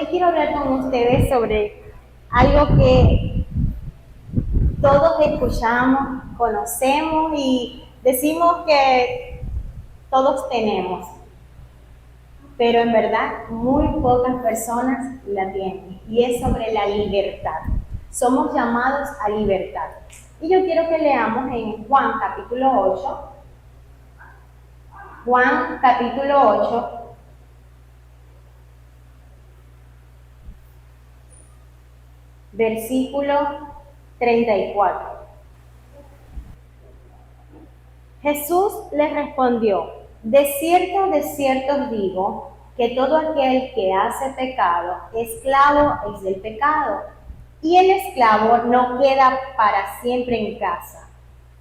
quiero hablar con ustedes sobre algo que todos escuchamos, conocemos y decimos que todos tenemos, pero en verdad muy pocas personas la tienen, y es sobre la libertad. Somos llamados a libertad. Y yo quiero que leamos en Juan capítulo 8, Juan capítulo 8, versículo 34. Jesús les respondió: de cierto os digo, que todo aquel que hace pecado, esclavo es del pecado. Y el esclavo no queda para siempre en casa,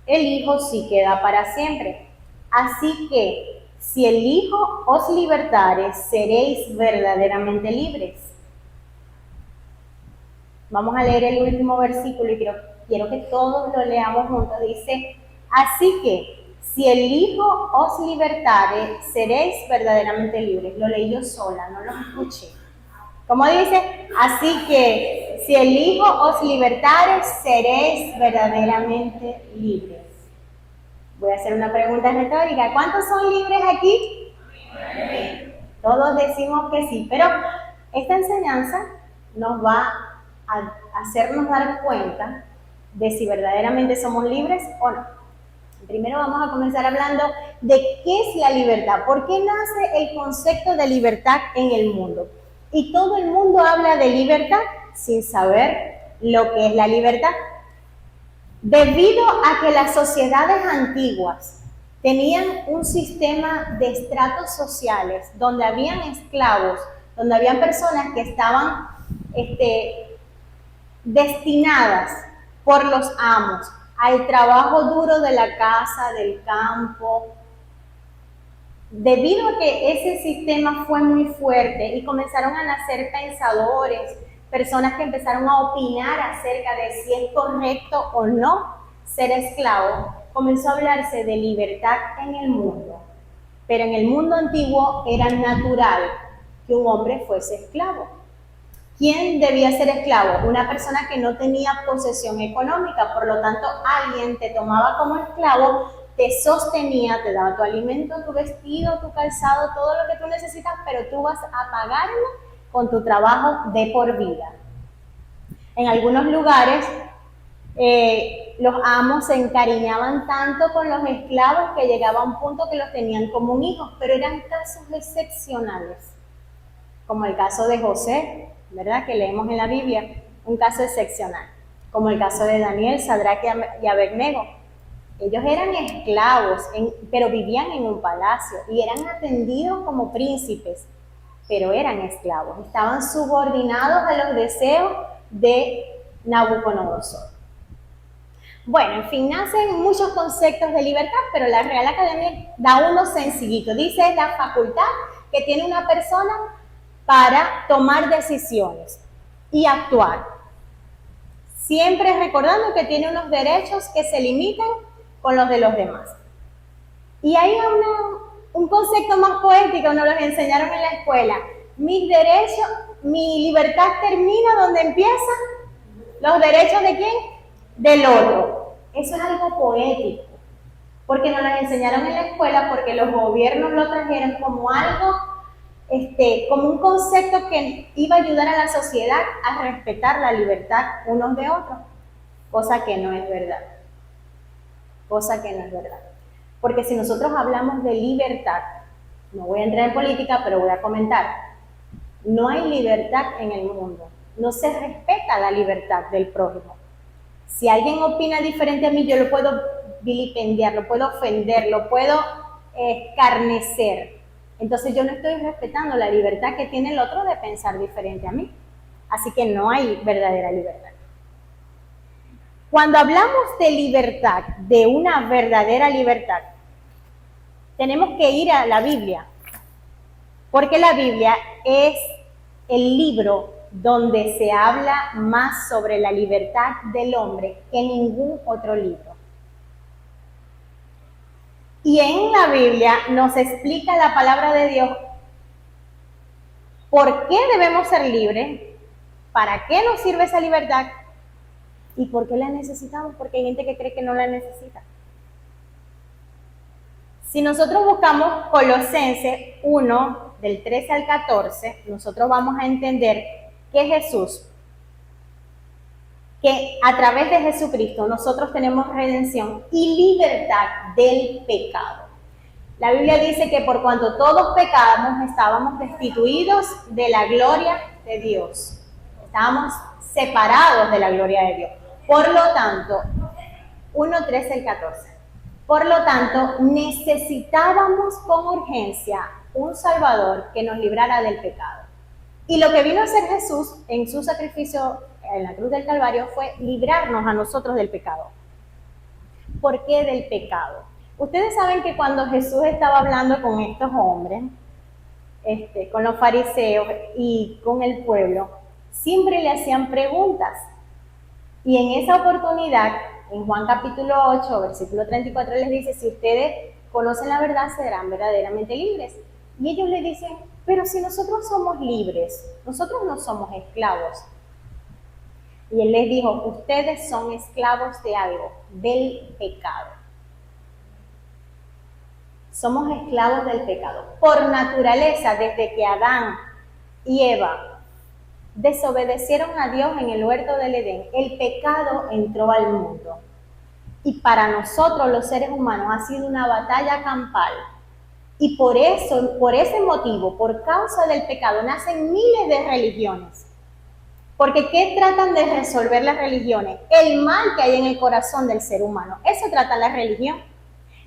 el Hijo sí queda para siempre. Así que, si el Hijo os libertare, seréis verdaderamente libres. Vamos a leer el último versículo y quiero que todos lo leamos juntos. Dice: así que, si el Hijo os libertare, seréis verdaderamente libres. Lo leí yo sola, no lo escuché. ¿Cómo dice? Así que, si el Hijo os libertare, seréis verdaderamente libres. Voy a hacer una pregunta retórica. ¿Cuántos son libres aquí? Todos decimos que sí, pero esta enseñanza nos va a hacernos dar cuenta de si verdaderamente somos libres o no. Primero vamos a comenzar hablando de qué es la libertad, por qué nace el concepto de libertad en el mundo. Y todo el mundo habla de libertad sin saber lo que es la libertad. Debido a que las sociedades antiguas tenían un sistema de estratos sociales donde habían esclavos, donde habían personas que estaban destinadas por los amos al trabajo duro de la casa, del campo. Debido a que ese sistema fue muy fuerte y comenzaron a nacer pensadores, personas que empezaron a opinar acerca de si es correcto o no ser esclavo, comenzó a hablarse de libertad en el mundo. Pero en el mundo antiguo era natural que un hombre fuese esclavo. ¿Quién debía ser esclavo? Una persona que no tenía posesión económica, por lo tanto alguien te tomaba como esclavo, te sostenía, te daba tu alimento, tu vestido, tu calzado, todo lo que tú necesitas, pero tú vas a pagarlo con tu trabajo de por vida. En algunos lugares los amos se encariñaban tanto con los esclavos que llegaba a un punto que los tenían como un hijo, pero eran casos excepcionales, como el caso de José, ¿verdad? Que leemos en la Biblia, un caso excepcional, como el caso de Daniel, Sadrach y Abednego. Ellos eran esclavos, pero vivían en un palacio y eran atendidos como príncipes, pero eran esclavos, estaban subordinados a los deseos de Nabucodonosor. Bueno, en fin, nacen muchos conceptos de libertad, pero la Real Academia da uno sencillito. Dice: es la facultad que tiene una persona para tomar decisiones y actuar, siempre recordando que tiene unos derechos que se limitan con los de los demás. Y hay un concepto más poético, nos lo enseñaron en la escuela: mis derechos, mi libertad termina donde empiezan los derechos de ¿quién? Del otro. Eso es algo poético, porque nos lo enseñaron en la escuela, porque los gobiernos lo trajeron como algo, como un concepto que iba a ayudar a la sociedad a respetar la libertad unos de otros, cosa que no es verdad. Porque si nosotros hablamos de libertad, no voy a entrar en política, pero voy a comentar, no hay libertad en el mundo, no se respeta la libertad del prójimo. Si alguien opina diferente a mí, yo lo puedo vilipendiar, lo puedo ofender, lo puedo escarnecer. Entonces yo no estoy respetando la libertad que tiene el otro de pensar diferente a mí. Así que no hay verdadera libertad. Cuando hablamos de libertad, de una verdadera libertad, tenemos que ir a la Biblia, porque la Biblia es el libro donde se habla más sobre la libertad del hombre que ningún otro libro. Y en la Biblia nos explica la palabra de Dios ¿Por qué debemos ser libres? ¿Para qué nos sirve esa libertad? ¿Y por qué la necesitamos? Porque hay gente que cree que no la necesita. Si nosotros buscamos Colosenses 1, del 13 al 14, nosotros vamos a entender que Jesús, que a través de Jesucristo nosotros tenemos redención y libertad del pecado. La Biblia dice que por cuanto todos pecábamos, estábamos destituidos de la gloria de Dios. Estábamos separados de la gloria de Dios. Por lo tanto, 1, 13 al 14. Por lo tanto, necesitábamos con urgencia un Salvador que nos librara del pecado. Y lo que vino a hacer Jesús en su sacrificio en la cruz del Calvario fue librarnos a nosotros del pecado. ¿Por qué del pecado? Ustedes saben que cuando Jesús estaba hablando con estos hombres, con los fariseos y con el pueblo, siempre le hacían preguntas. Y en esa oportunidad, en Juan capítulo 8, versículo 34, les dice, si ustedes conocen la verdad, serán verdaderamente libres. Y ellos le dicen, pero si nosotros somos libres, nosotros no somos esclavos. Y él les dijo, ustedes son esclavos de algo, del pecado. Somos esclavos del pecado. Por naturaleza, desde que Adán y Eva desobedecieron a Dios en el huerto del Edén, el pecado entró al mundo. Y para nosotros los seres humanos ha sido una batalla campal. Y por eso, por ese motivo, por causa del pecado, nacen miles de religiones. Porque ¿qué tratan de resolver las religiones? El mal que hay en el corazón del ser humano. Eso trata la religión.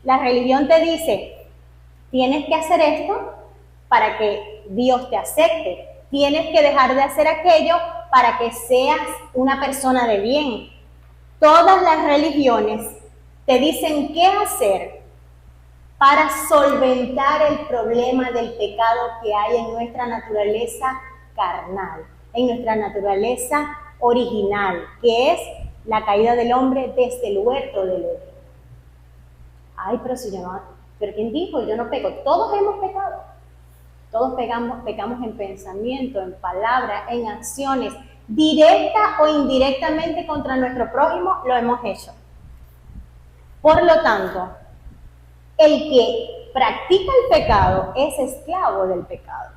La religión te dice, tienes que hacer esto para que Dios te acepte. Tienes que dejar de hacer aquello para que seas una persona de bien. Todas las religiones te dicen qué hacer para solventar el problema del pecado que hay en nuestra naturaleza carnal, en nuestra naturaleza original, que es la caída del hombre desde el huerto del Edén. Ay, pero si yo no, pero ¿quién dijo? Yo no peco. Todos hemos pecado. Todos pecamos en pensamiento, en palabra, en acciones, directa o indirectamente contra nuestro prójimo, lo hemos hecho. Por lo tanto, el que practica el pecado es esclavo del pecado.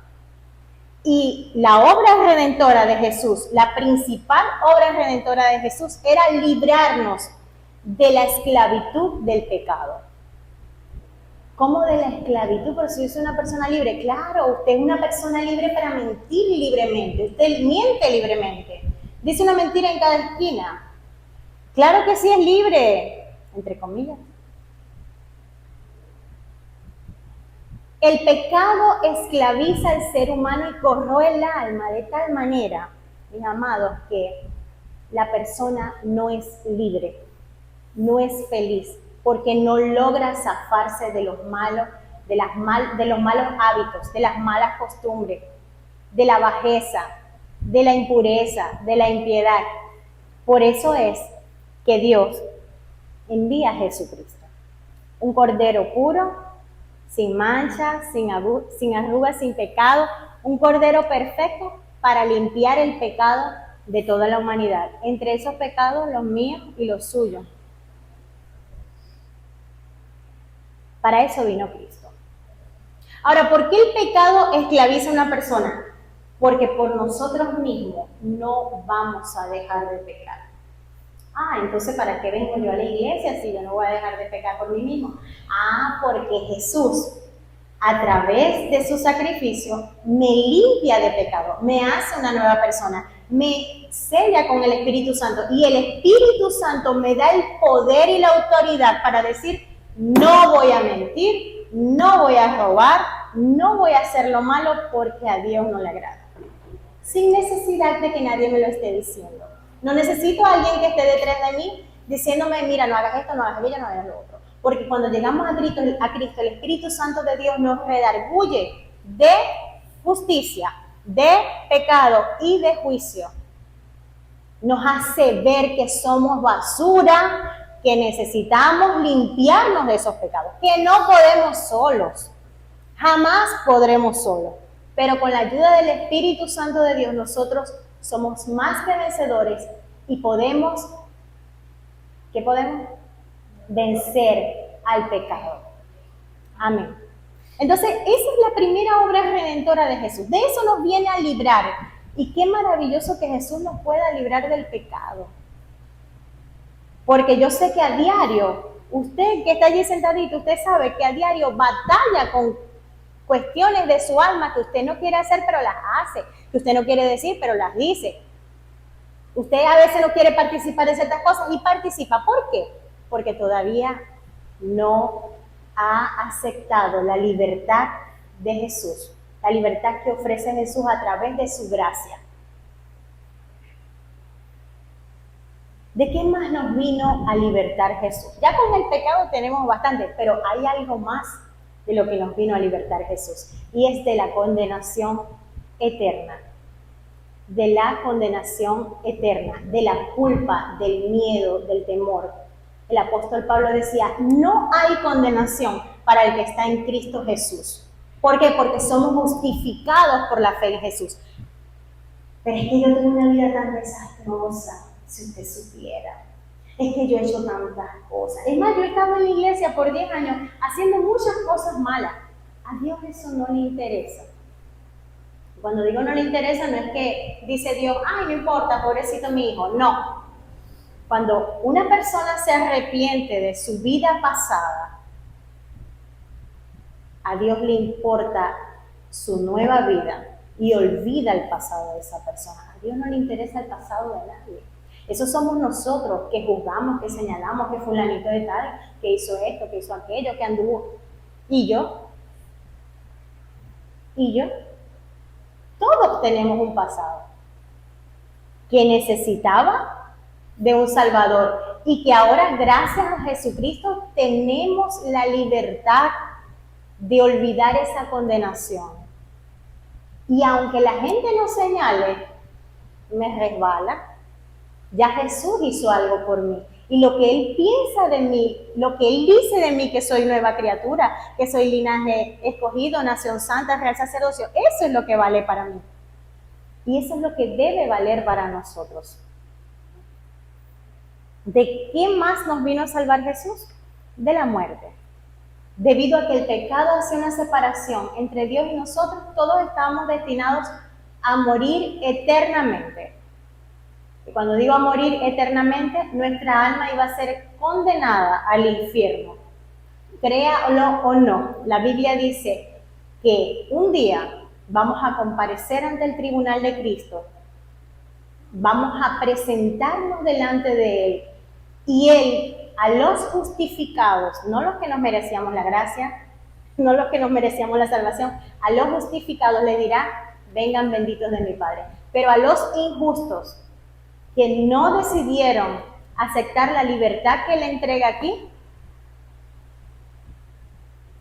Y la obra redentora de Jesús, la principal obra redentora de Jesús era librarnos de la esclavitud del pecado. ¿Cómo de la esclavitud? Pero si yo soy una persona libre, claro, usted es una persona libre para mentir libremente, usted miente libremente, dice una mentira en cada esquina. Claro que sí es libre, entre comillas. El pecado esclaviza al ser humano y corroe el alma de tal manera, mis amados, que la persona no es libre, no es feliz, porque no logra zafarse de los malos, de los malos hábitos, de las malas costumbres, de la bajeza, de la impureza, de la impiedad. Por eso es que Dios envía a Jesucristo, un cordero puro, sin mancha, sin arrugas, sin pecado, un cordero perfecto para limpiar el pecado de toda la humanidad. Entre esos pecados, los míos y los suyos. Para eso vino Cristo. Ahora, ¿por qué el pecado esclaviza a una persona? Porque por nosotros mismos no vamos a dejar de pecar. Ah, entonces ¿para qué vengo yo a la iglesia si yo no voy a dejar de pecar por mí mismo? Ah, porque Jesús, a través de su sacrificio, me limpia de pecado, me hace una nueva persona, me sella con el Espíritu Santo y el Espíritu Santo me da el poder y la autoridad para decir, no voy a mentir, no voy a robar, no voy a hacer lo malo porque a Dios no le agrada. Sin necesidad de que nadie me lo esté diciendo. No necesito a alguien que esté detrás de mí diciéndome, mira, no hagas esto, no hagas aquello, no hagas lo otro. Porque cuando llegamos a Cristo, el Espíritu Santo de Dios nos redarguye de justicia, de pecado y de juicio. Nos hace ver que somos basura, que necesitamos limpiarnos de esos pecados, que no podemos solos, jamás podremos solos. pero con la ayuda del Espíritu Santo de Dios nosotros somos más que vencedores y podemos, ¿qué podemos? Vencer al pecado. Amén. Entonces, esa es la primera obra redentora de Jesús. De eso nos viene a librar. Y qué maravilloso que Jesús nos pueda librar del pecado. Porque yo sé que a diario, usted que está allí sentadito, usted sabe que a diario batalla con cuestiones de su alma que usted no quiere hacer, pero las hace. Que usted no quiere decir, pero las dice. Usted a veces no quiere participar de ciertas cosas y participa. ¿Por qué? Porque todavía no ha aceptado la libertad de Jesús, la libertad que ofrece Jesús a través de su gracia. ¿De qué más nos vino a libertar Jesús? Ya con el pecado tenemos bastante, pero hay algo más de lo que nos vino a libertar Jesús, y es de la condenación eterna. De la condenación eterna, de la culpa, del miedo, del temor. El apóstol Pablo decía, no hay condenación para el que está en Cristo Jesús. ¿Por qué? Porque somos justificados por la fe en Jesús. Pero es que yo tengo una vida tan desastrosa, si usted supiera. Es que yo he hecho tantas cosas. Es más, yo he estado en la iglesia por 10 años haciendo muchas cosas malas. A Dios eso no le interesa. Cuando digo no le interesa, no es que dice Dios, ay, no importa, pobrecito mi hijo. No. Cuando una persona se arrepiente de su vida pasada, a Dios le importa su nueva vida y olvida el pasado de esa persona. A Dios no le interesa el pasado de nadie. Eso somos nosotros que juzgamos, que señalamos que fulanito de tal, que hizo esto, que hizo aquello, que anduvo. ¿Y yo? Todos tenemos un pasado que necesitaba de un Salvador y que ahora, gracias a Jesucristo, tenemos la libertad de olvidar esa condenación. Y aunque la gente nos señale, me resbala, ya Jesús hizo algo por mí. Y lo que Él piensa de mí, lo que Él dice de mí, que soy nueva criatura, que soy linaje escogido, nación santa, real sacerdocio, eso es lo que vale para mí. Y eso es lo que debe valer para nosotros. ¿De qué más nos vino a salvar Jesús? De la muerte. Debido a que el pecado hace una separación entre Dios y nosotros, todos estábamos destinados a morir eternamente. Y cuando digo a morir eternamente, nuestra alma iba a ser condenada al infierno. Créalo o no, la Biblia dice que un día vamos a comparecer ante el tribunal de Cristo, vamos a presentarnos delante de Él, y Él a los justificados, no los que nos merecíamos la gracia, no los que nos merecíamos la salvación, a los justificados le dirá, vengan benditos de mi Padre. Pero a los injustos, que no decidieron aceptar la libertad que Él entrega aquí,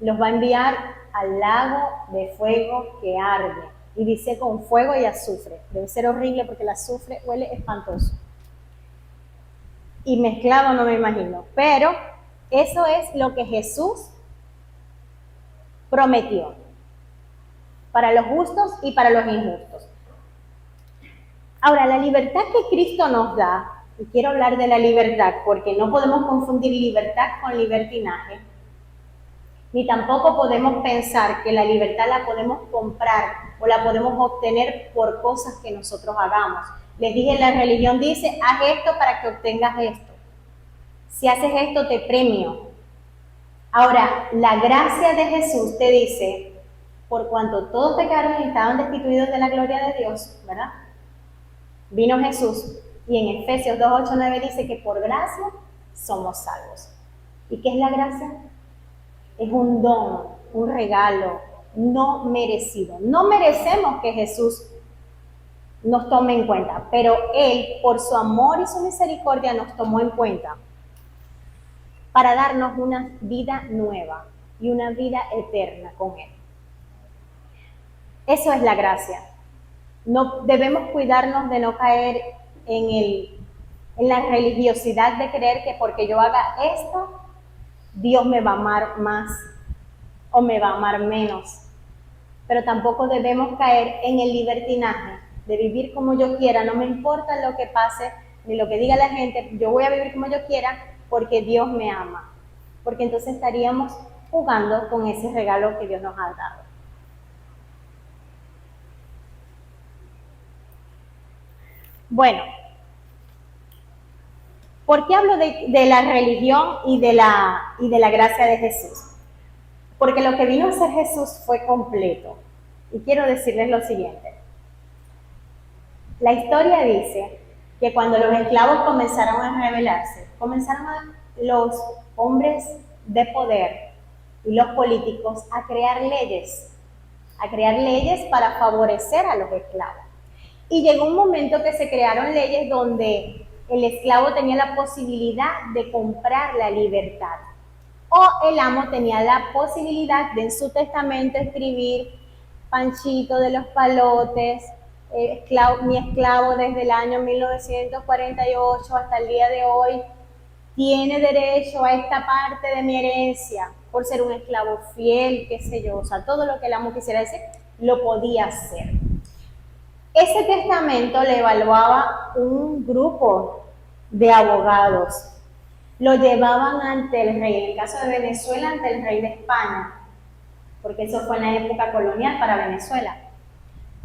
los va a enviar al lago de fuego que arde. Y dice con fuego y azufre. Debe ser horrible porque el azufre huele espantoso. Y mezclado no me imagino. Pero eso es lo que Jesús prometió. Para los justos y para los injustos. Ahora, la libertad que Cristo nos da, y quiero hablar de la libertad porque no podemos confundir libertad con libertinaje, ni tampoco podemos pensar que la libertad la podemos comprar o la podemos obtener por cosas que nosotros hagamos. Les dije, la religión dice, haz esto para que obtengas esto. Si haces esto, te premio. Ahora, la gracia de Jesús te dice, por cuanto todos pecaron y estaban destituidos de la gloria de Dios, ¿verdad? Vino Jesús y en Efesios 2, 8, 9 dice que por gracia somos salvos. ¿Y qué es la gracia? Es un don, un regalo no merecido. No merecemos que Jesús nos tome en cuenta, pero Él, por su amor y su misericordia, nos tomó en cuenta para darnos una vida nueva y una vida eterna con Él. Eso es la gracia. No debemos cuidarnos de no caer en la religiosidad de creer que porque yo haga esto, Dios me va a amar más o me va a amar menos. pero tampoco debemos caer en el libertinaje de vivir como yo quiera, no me importa lo que pase ni lo que diga la gente, yo voy a vivir como yo quiera porque Dios me ama, porque entonces estaríamos jugando con ese regalo que Dios nos ha dado. Bueno, ¿por qué hablo de la religión y de la gracia de Jesús? Porque lo que vino a hacer Jesús fue completo. Y quiero decirles lo siguiente. La historia dice que cuando los esclavos comenzaron a rebelarse, los hombres de poder y los políticos a crear leyes para favorecer a los esclavos. Y llegó un momento que se crearon leyes donde el esclavo tenía la posibilidad de comprar la libertad. O el amo tenía la posibilidad de en su testamento escribir: Panchito de los Palotes, mi esclavo desde el año 1948 hasta el día de hoy, tiene derecho a esta parte de mi herencia por ser un esclavo fiel, qué sé yo, o sea, todo lo que el amo quisiera decir, lo podía hacer. Ese testamento le evaluaba un grupo de abogados. Lo llevaban ante el rey, en el caso de Venezuela, ante el rey de España, porque eso fue en la época colonial para Venezuela.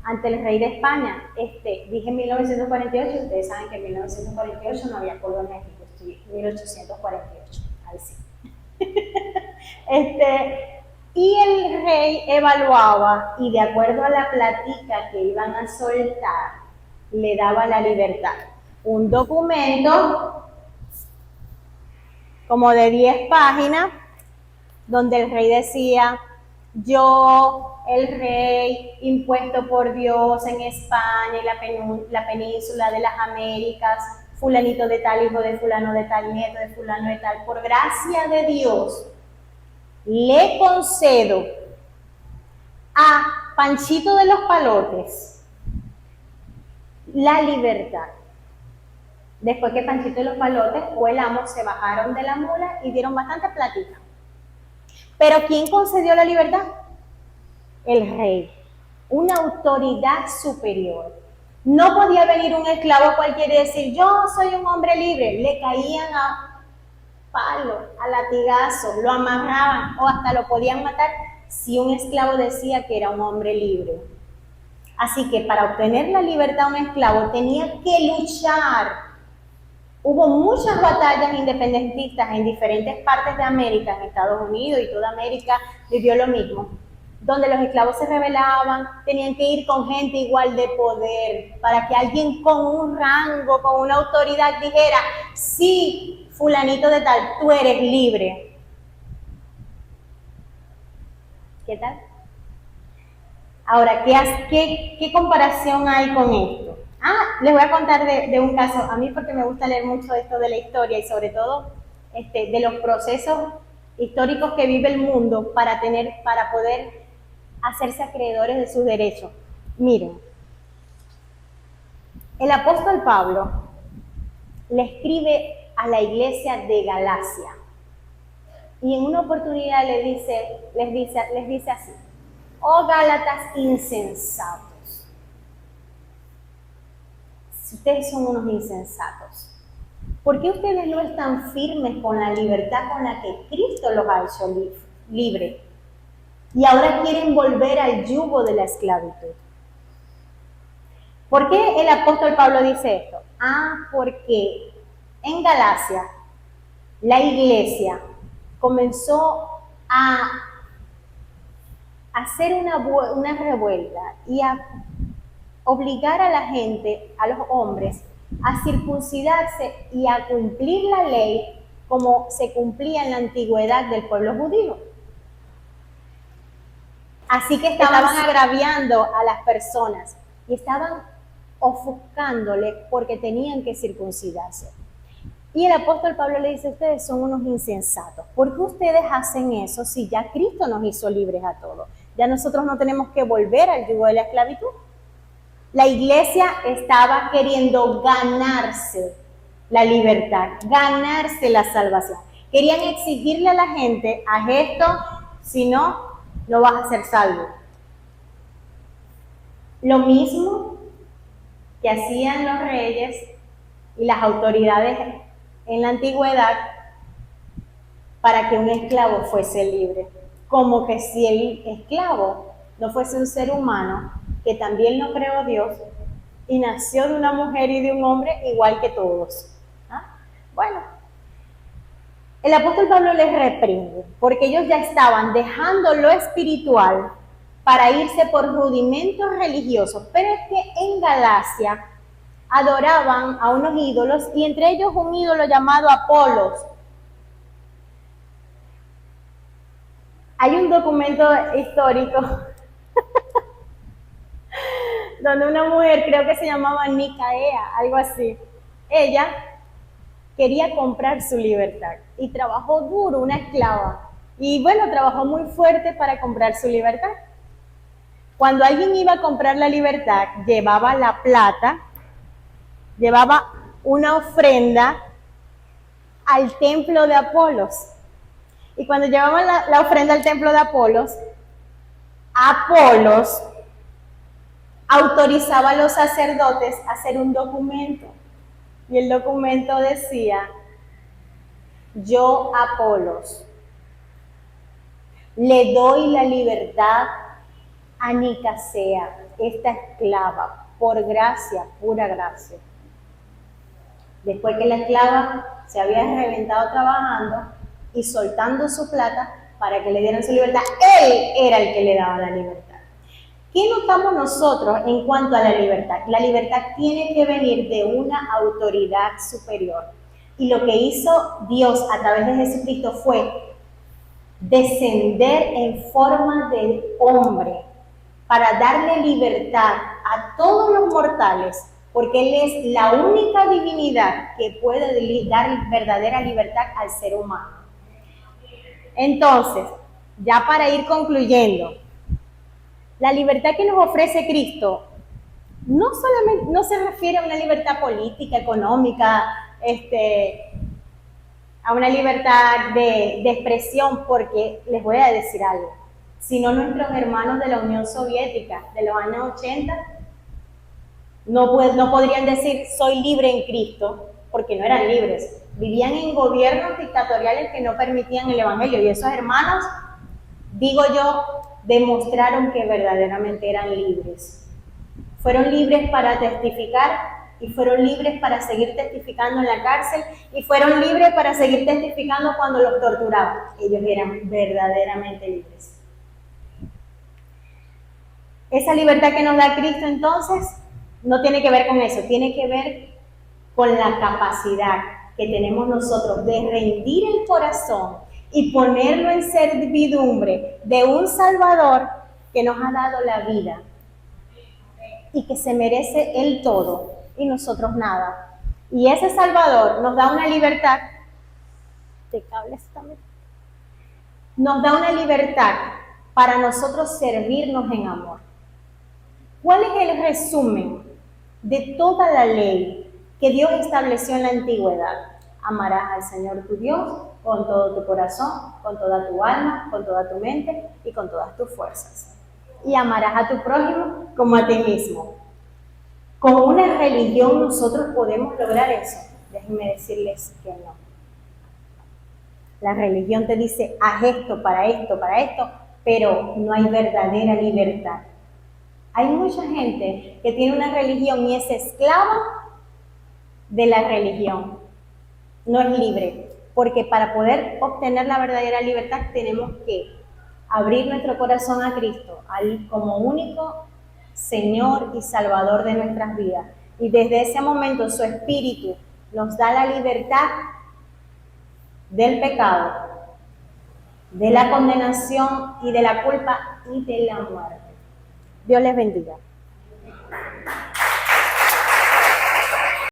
Ante el rey de España, dije 1948, ustedes saben que en 1948 no había colonia en México, estoy 1848, ahí sí. Y el rey evaluaba y de acuerdo a la platica que iban a soltar, le daba la libertad. Un documento como de 10 páginas, donde el rey decía: yo, el rey, impuesto por Dios en España y la península de las Américas, fulanito de tal, hijo de fulano de tal, nieto de fulano de tal, por gracia de Dios, le concedo a Panchito de los Palotes la libertad. Después que Panchito de los Palotes o el amo se bajaron de la mula y dieron bastante plática. Pero ¿quién concedió la libertad? El rey, una autoridad superior. No podía venir un esclavo cualquiera y decir: yo soy un hombre libre. Le caían a palo, a latigazo, lo amarraban o hasta lo podían matar si un esclavo decía que era un hombre libre. Así que para obtener la libertad un esclavo tenía que luchar. Hubo muchas batallas independentistas en diferentes partes de América, en Estados Unidos y toda América vivió lo mismo, donde los esclavos se rebelaban, tenían que ir con gente igual de poder, para que alguien con un rango, con una autoridad dijera: sí, fulanito de tal, tú eres libre. ¿Qué tal? Ahora, ¿qué comparación hay con esto? Les voy a contar de un caso, a mí porque me gusta leer mucho esto de la historia y sobre todo de los procesos históricos que vive el mundo para poder hacerse acreedores de sus derechos. Miren, el apóstol Pablo le escribe a la iglesia de Galacia y en una oportunidad les dice así: oh Gálatas insensatos. Ustedes son unos insensatos. ¿Por qué ustedes no están firmes con la libertad con la que Cristo los ha hecho libre? Y ahora quieren volver al yugo de la esclavitud. ¿Por qué el apóstol Pablo dice esto? Porque en Galacia la iglesia comenzó a hacer una revuelta y a obligar a la gente, a los hombres, a circuncidarse y a cumplir la ley como se cumplía en la antigüedad del pueblo judío. Así que estaban agraviando a las personas y estaban ofuscándole porque tenían que circuncidarse. Y el apóstol Pablo le dice: ustedes son unos insensatos. ¿Por qué ustedes hacen eso si ya Cristo nos hizo libres a todos? Ya nosotros no tenemos que volver al yugo de la esclavitud. La iglesia estaba queriendo ganarse la libertad, ganarse la salvación. Querían exigirle a la gente: haz esto, si no, no vas a ser salvo. Lo mismo que hacían los reyes y las autoridades en la antigüedad para que un esclavo fuese libre. Como que si el esclavo no fuese un ser humano, que también lo creó Dios, y nació de una mujer y de un hombre igual que todos. ¿Ah? Bueno, el apóstol Pablo les reprende, porque ellos ya estaban dejando lo espiritual para irse por rudimentos religiosos, pero es que en Galacia adoraban a unos ídolos y entre ellos un ídolo llamado Apolos. Hay un documento histórico donde una mujer, creo que se llamaba Nicaea, algo así, ella quería comprar su libertad y trabajó duro, una esclava. Y bueno, trabajó muy fuerte para comprar su libertad. Cuando alguien iba a comprar la libertad, llevaba la plata, llevaba una ofrenda al templo de Apolos. Y cuando llevaban la ofrenda al templo de Apolos autorizaba a los sacerdotes a hacer un documento. Y el documento decía: yo, Apolos, le doy la libertad a Nicasea, esta esclava, por gracia, pura gracia. Después que la esclava se había reventado trabajando y soltando su plata para que le dieran su libertad, él era el que le daba la libertad. ¿Qué notamos nosotros en cuanto a la libertad? La libertad tiene que venir de una autoridad superior. Y lo que hizo Dios a través de Jesucristo fue descender en forma de hombre para darle libertad a todos los mortales, porque Él es la única divinidad que puede dar verdadera libertad al ser humano. Entonces, ya para ir concluyendo, la libertad que nos ofrece Cristo no se refiere a una libertad política, económica, a una libertad de expresión, porque les voy a decir algo, sino nuestros hermanos de la Unión Soviética de los años 80 no podrían decir soy libre en Cristo, porque no eran libres, vivían en gobiernos dictatoriales que no permitían el evangelio, y esos hermanos, digo yo, demostraron que verdaderamente eran libres. Fueron libres para testificar y fueron libres para seguir testificando en la cárcel y fueron libres para seguir testificando cuando los torturaban. Ellos eran verdaderamente libres. Esa libertad que nos da Cristo entonces no tiene que ver con eso, tiene que ver con la capacidad que tenemos nosotros de rendir el corazón y ponerlo en servidumbre de un Salvador que nos ha dado la vida y que se merece el todo y nosotros nada. Y ese Salvador nos da una libertad, nos da una libertad para nosotros servirnos en amor. ¿Cuál es el resumen de toda la ley que Dios estableció en la antigüedad? Amarás al Señor tu Dios con todo tu corazón, con toda tu alma, con toda tu mente y con todas tus fuerzas. Y amarás a tu prójimo como a ti mismo. Con una religión nosotros podemos lograr eso. Déjenme decirles que no. La religión te dice, haz esto, para esto, pero no hay verdadera libertad. Hay mucha gente que tiene una religión y es esclava de la religión. No es libre, porque para poder obtener la verdadera libertad tenemos que abrir nuestro corazón a Cristo, como único Señor y Salvador de nuestras vidas. Y desde ese momento su Espíritu nos da la libertad del pecado, de la condenación y de la culpa y de la muerte. Dios les bendiga.